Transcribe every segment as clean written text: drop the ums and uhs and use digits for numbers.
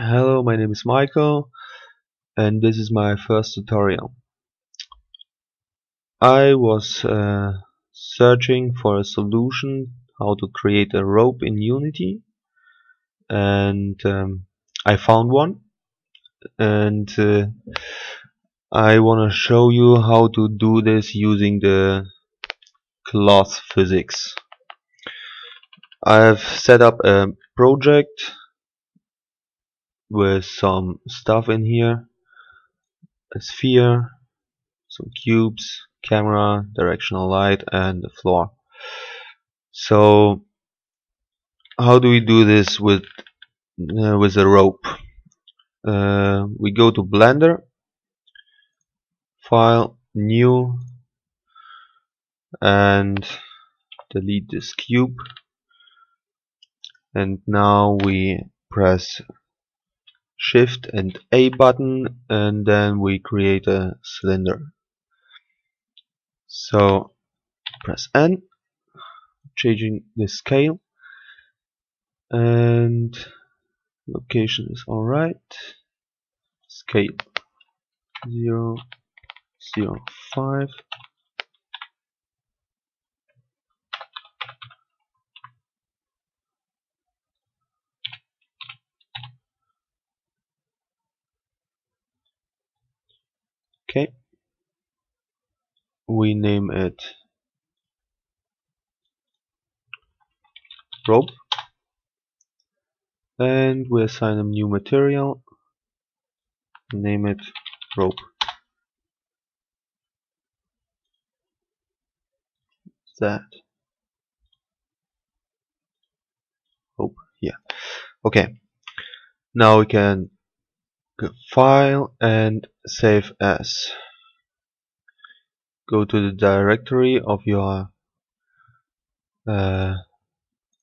Hello, my name is Michael, and this is my first tutorial. I was searching for a solution how to create a rope in Unity, and I found one, and I want to show you how to do this using the cloth physics. I have set up a project with some stuff in here, a sphere, some cubes, camera, directional light, and the floor. So how do we do this with a rope? We go to Blender, File, New, and delete this cube. And now we press Shift and A button, and then we create a cylinder. So press N, changing the scale, and location is alright. Scale 0, 0, 5. Okay, we name it rope, and we assign a new material, name it rope. That rope here. Okay, now we can go File and Save As. Go to the directory of your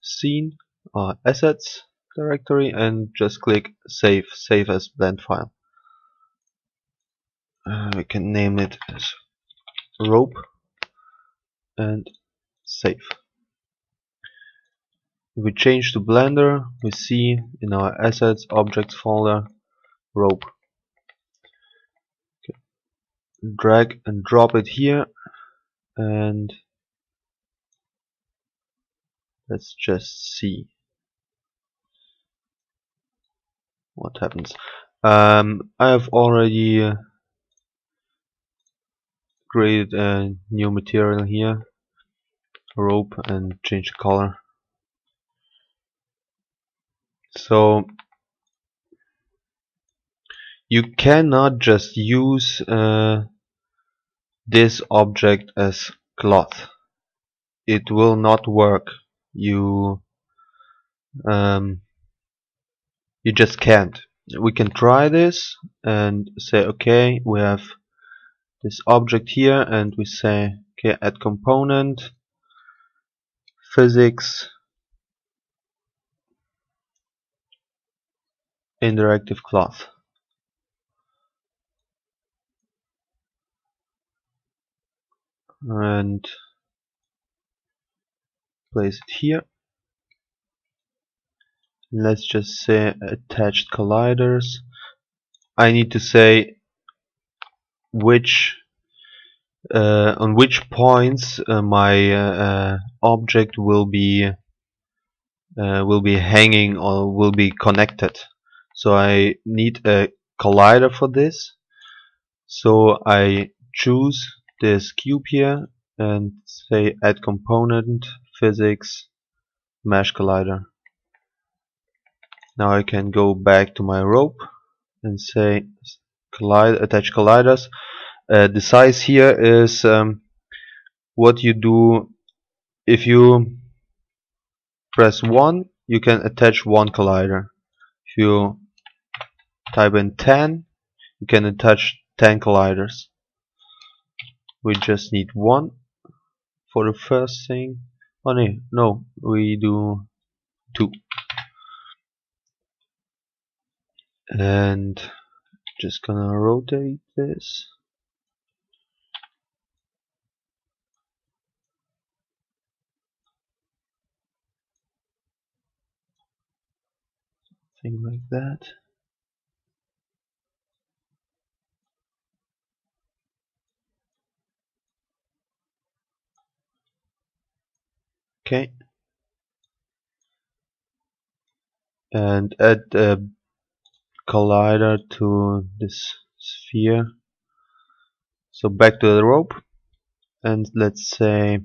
scene or assets directory and just click Save as blend file. We can name it as rope and save. If we change to Blender, we see in our assets objects folder rope. Okay. Drag and drop it here, and let's just see what happens. I have already created a new material here, rope, and change the color. So you cannot just use this object as cloth. It will not work. You just can't. We can try this and say, okay, we have this object here, and we say, okay, add component, physics, interactive cloth. And place it here. Let's just say attached colliders. I need to say which on which points my object will be hanging or will be connected. So I need a collider for this. So I choose this cube here and say add component, physics, mesh collider. Now I can go back to my rope and say attach colliders. The size here is what you do. If you press 1, you can attach 1 collider. If you type in 10, you can attach 10 colliders. We just need 1 for the first thing. Oh no, we do 2. And just gonna rotate this. Something like that. Okay, and add a collider to this sphere. So back to the rope, and let's say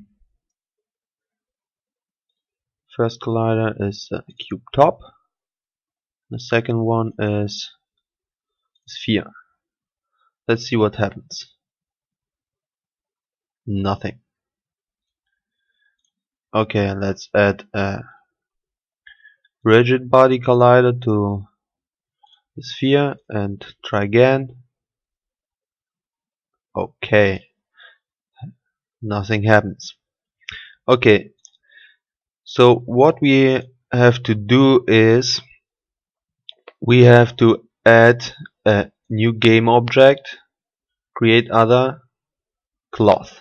first collider is cube top, the second one is sphere. Let's see what happens. Nothing. Okay, let's add a rigid body collider to the sphere and try again. Okay, nothing happens. Okay, so what we have to do is we have to add a new game object, create other cloth.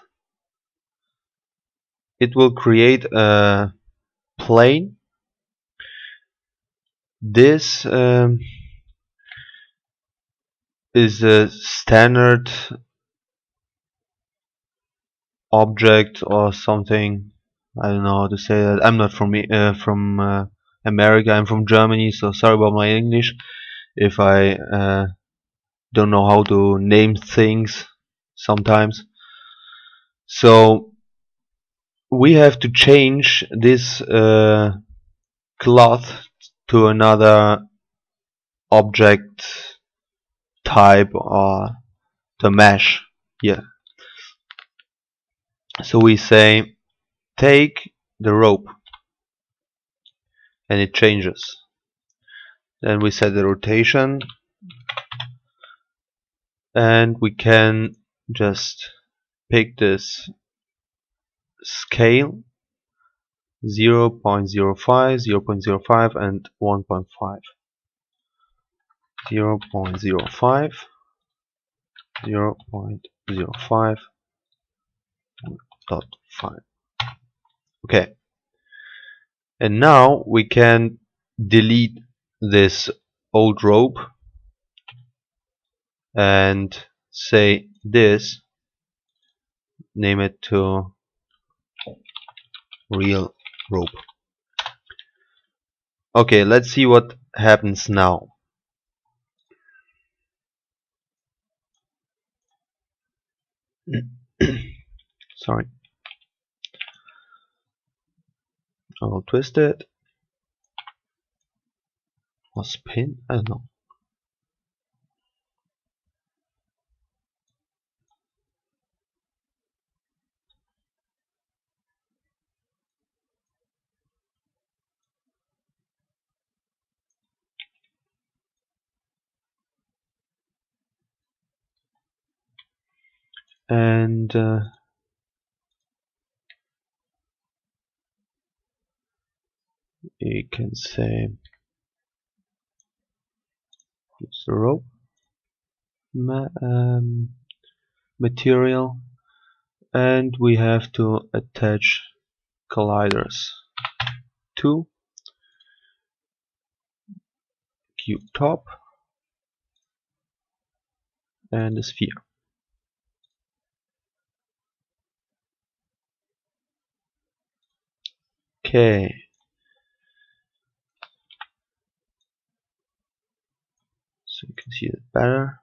It will create a plane. This is a standard object or something. I don't know how to say that. I'm not from America. I'm from Germany, so sorry about my English if I don't know how to name things sometimes. So we have to change this cloth to another object type or the mesh here. So we say take the rope and it changes. Then we set the rotation and we can just pick this scale 0.05, 0.05 and 1.5. 0.05, 0.05, 1.5. Okay, and now we can delete this old rope and say this, name it to real rope. Okay, let's see what happens now. Sorry. I'll twist it. Or spin? I don't know. And you can say use the rope material, and we have to attach colliders to cube top and the sphere. Okay, so you can see it better.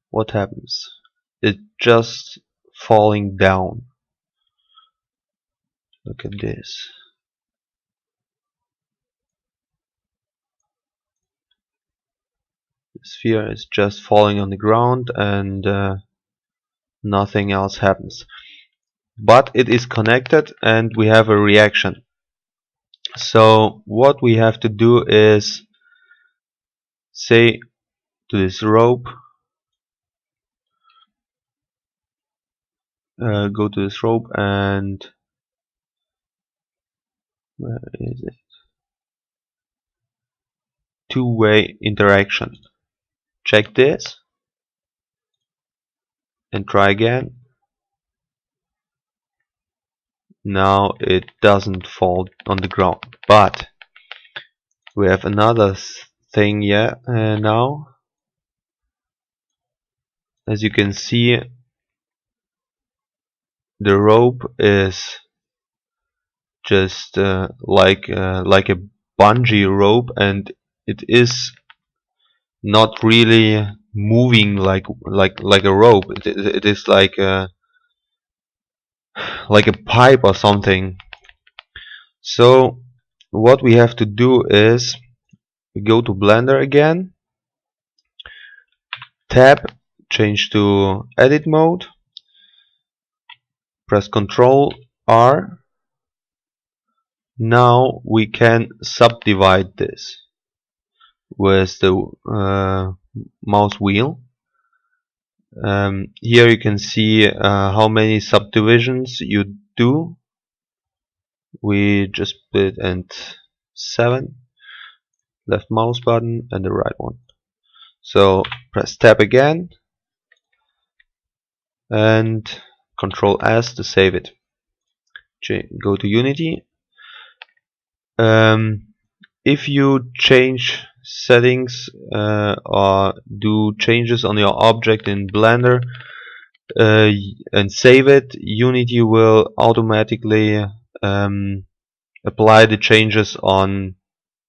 What happens? It's just falling down. Look at this. The sphere is just falling on the ground and nothing else happens. But it is connected and we have a reaction. So what we have to do is say to this rope, go to this rope and where is it? Two-way interaction. Check this and try again. Now it doesn't fall on the ground, but we have another thing here now. As you can see, the rope is just like a bungee rope, and it is not really moving like a rope. It is like a pipe or something. So what we have to do is we go to Blender again, tab, change to edit mode, press Ctrl R. Now we can subdivide this with the mouse wheel. Here you can see how many subdivisions you do. We just put in 7, left mouse button and the right one. So press tab again and Ctrl S to save it. Go to Unity. If you change settings or do changes on your object in Blender and save it, Unity will automatically apply the changes on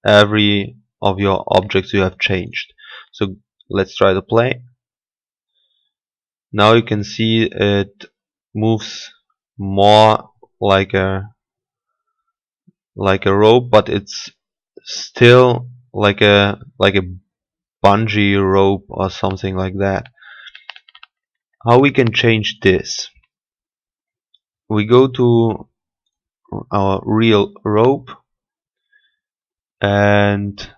every of your objects you have changed. So let's try to play. Now you can see it moves more like a rope, but it's still like a bungee rope or something like that. How we can change this? We go to our real rope and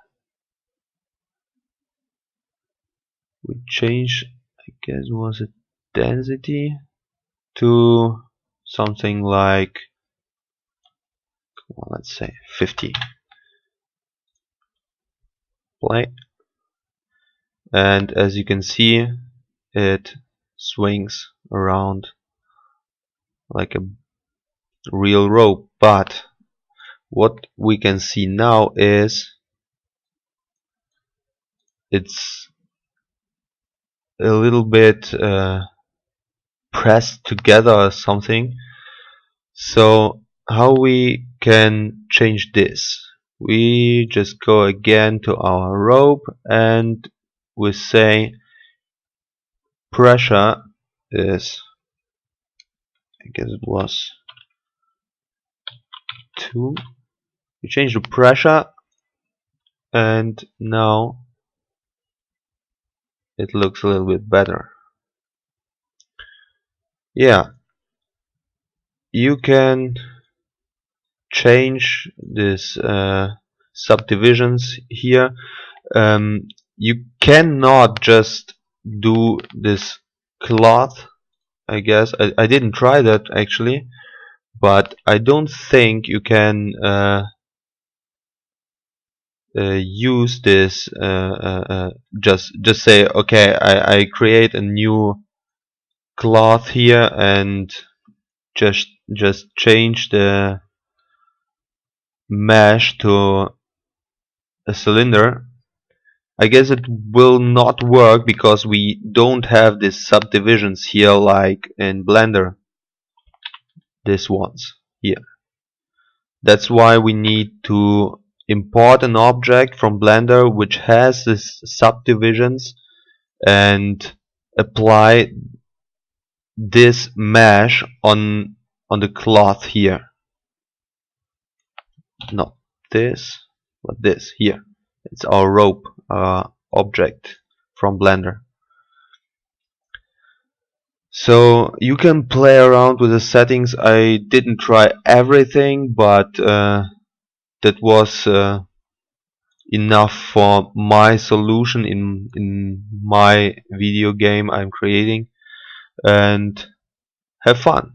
we change, I guess was it density, to something like, well, let's say 50. Play, and as you can see it swings around like a real rope. But what we can see now is it's a little bit pressed together or something. So how we can change this? We just go again to our rope and we say pressure is, I guess it was 2. We change the pressure and now it looks a little bit better. Yeah, you can change this subdivisions here. You cannot just do this cloth, I guess. I didn't try that actually, but I don't think you can use this just say okay, I create a new cloth here and just change the mesh to a cylinder. I guess it will not work because we don't have these subdivisions here like in Blender, these ones here. That's why we need to import an object from Blender which has these subdivisions and apply this mesh on the cloth here. Not this, but this here. It's our rope object from Blender. So you can play around with the settings. I didn't try everything, but that was enough for my solution in my video game I'm creating. And have fun.